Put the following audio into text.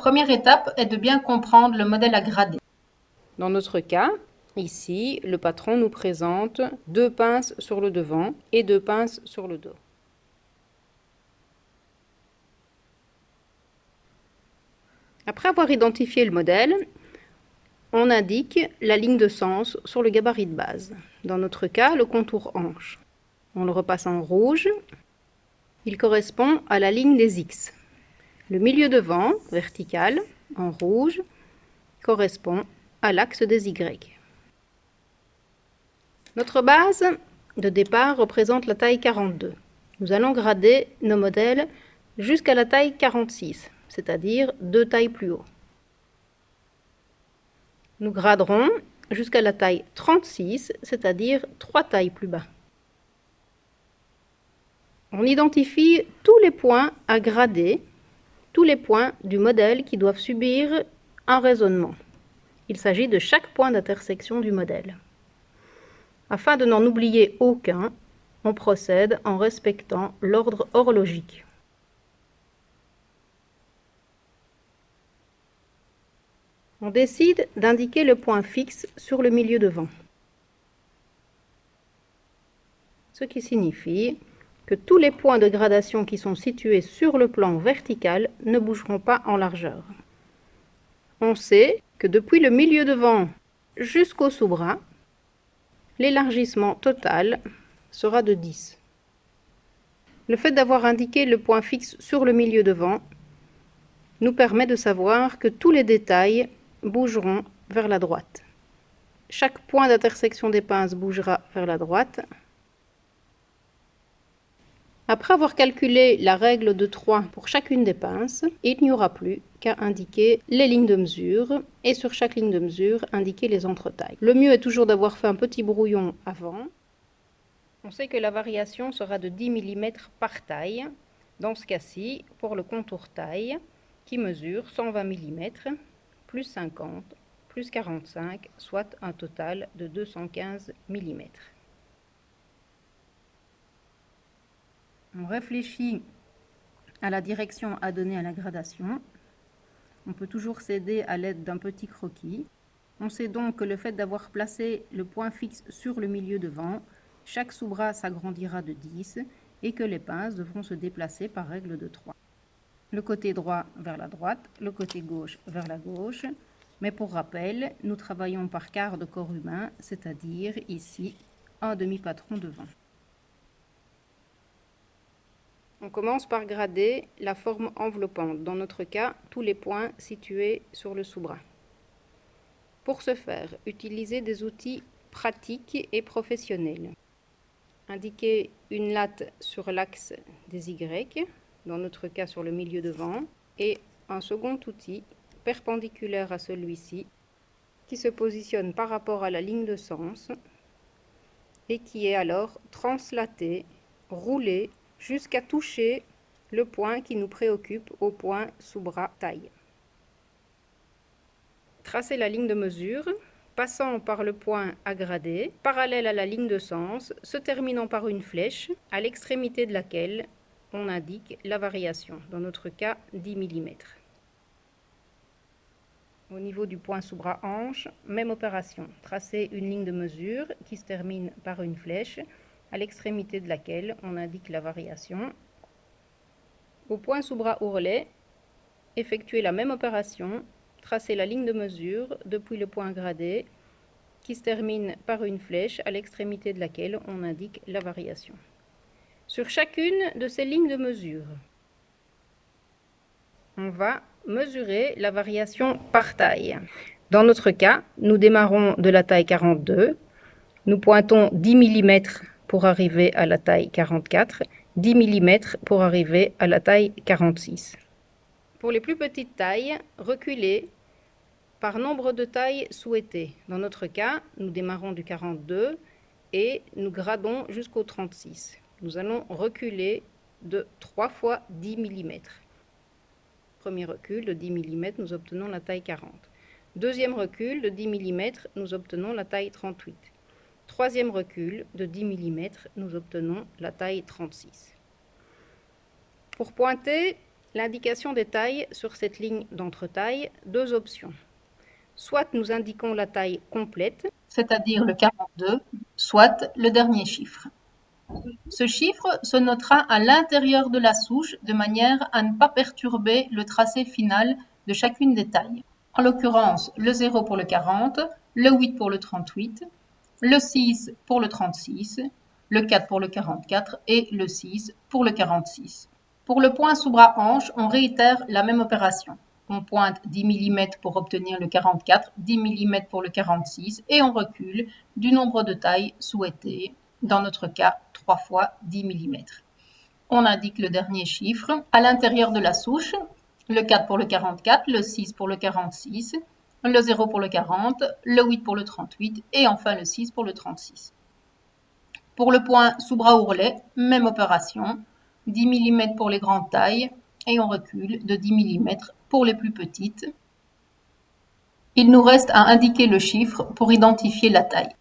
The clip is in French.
première étape est de bien comprendre le modèle à grader. Dans notre cas, ici, le patron nous présente 2 pinces sur le devant et 2 pinces sur le dos. Après avoir identifié le modèle, on indique la ligne de sens sur le gabarit de base. Dans notre cas, le contour hanche. On le repasse en rouge. Il correspond à la ligne des X. Le milieu de vent, vertical, en rouge, correspond à l'axe des Y. Notre base de départ représente la taille 42. Nous allons grader nos modèles jusqu'à la taille 46, c'est-à-dire 2 tailles plus haut. Nous graderons jusqu'à la taille 36, c'est-à-dire 3 tailles plus bas. On identifie tous les points à grader, tous les points du modèle qui doivent subir un raisonnement. Il s'agit de chaque point d'intersection du modèle. Afin de n'en oublier aucun, on procède en respectant l'ordre horlogique. On décide d'indiquer le point fixe sur le milieu de vent, ce qui signifie que tous les points de gradation qui sont situés sur le plan vertical ne bougeront pas en largeur. On sait que depuis le milieu de vent jusqu'au sous-bras, l'élargissement total sera de 10. Le fait d'avoir indiqué le point fixe sur le milieu de vent nous permet de savoir que tous les détails bougeront vers la droite. Chaque point d'intersection des pinces bougera vers la droite. Après avoir calculé la règle de 3 pour chacune des pinces, il n'y aura plus qu'à indiquer les lignes de mesure et sur chaque ligne de mesure, indiquer les entretailles. Le mieux est toujours d'avoir fait un petit brouillon avant. On sait que la variation sera de 10 mm par taille, dans ce cas-ci pour le contour taille qui mesure 120 mm, plus 50, plus 45, soit un total de 215 mm. On réfléchit à la direction à donner à la gradation. On peut toujours s'aider à l'aide d'un petit croquis. On sait donc que le fait d'avoir placé le point fixe sur le milieu de vent, chaque sous-bras s'agrandira de 10 et que les pinces devront se déplacer par règle de 3. Le côté droit vers la droite, le côté gauche vers la gauche. Mais pour rappel, nous travaillons par quart de corps humain, c'est-à-dire ici un demi-patron de vent. On commence par grader la forme enveloppante, dans notre cas, tous les points situés sur le sous-bras. Pour ce faire, utilisez des outils pratiques et professionnels. Indiquez une latte sur l'axe des Y, dans notre cas sur le milieu de vent, et un second outil perpendiculaire à celui-ci, qui se positionne par rapport à la ligne de sens et qui est alors translaté, roulé, jusqu'à toucher le point qui nous préoccupe au point sous-bras taille. Tracez la ligne de mesure, passant par le point à grader, parallèle à la ligne de sens, se terminant par une flèche, à l'extrémité de laquelle on indique la variation, dans notre cas 10 mm. Au niveau du point sous-bras hanche, même opération. Tracez une ligne de mesure qui se termine par une flèche, à l'extrémité de laquelle on indique la variation. Au point sous-bras ourlet, effectuez la même opération, tracez la ligne de mesure depuis le point gradé qui se termine par une flèche à l'extrémité de laquelle on indique la variation. Sur chacune de ces lignes de mesure, on va mesurer la variation par taille. Dans notre cas, nous démarrons de la taille 42, nous pointons 10 mm pour arriver à la taille 44, 10 mm pour arriver à la taille 46. Pour les plus petites tailles, reculez par nombre de tailles souhaitées. Dans notre cas, nous démarrons du 42 et nous gradons jusqu'au 36. Nous allons reculer de 3 fois 10 mm. Premier recul de 10 mm, nous obtenons la taille 40. Deuxième recul de 10 mm, nous obtenons la taille 38. Troisième recul de 10 mm, nous obtenons la taille 36. Pour pointer, L'indication des tailles sur cette ligne d'entretaille, deux options. Soit nous indiquons la taille complète, c'est-à-dire le 42, soit le dernier chiffre. Ce chiffre se notera à l'intérieur de la souche de manière à ne pas perturber le tracé final de chacune des tailles. En l'occurrence, le 0 pour le 40, le 8 pour le 38, le 6 pour le 36, le 4 pour le 44 et le 6 pour le 46. Pour le point sous bras hanche, on réitère la même opération. On pointe 10 mm pour obtenir le 44, 10 mm pour le 46 et on recule du nombre de tailles souhaitées, dans notre cas 3 fois 10 mm. On indique le dernier chiffre à l'intérieur de la souche, le 4 pour le 44, le 6 pour le 46, le 0 pour le 40, le 8 pour le 38 et enfin le 6 pour le 36. Pour le point sous bras ourlet, même opération, 10 mm pour les grandes tailles et on recule de 10 mm pour les plus petites. Il nous reste à indiquer le chiffre pour identifier la taille.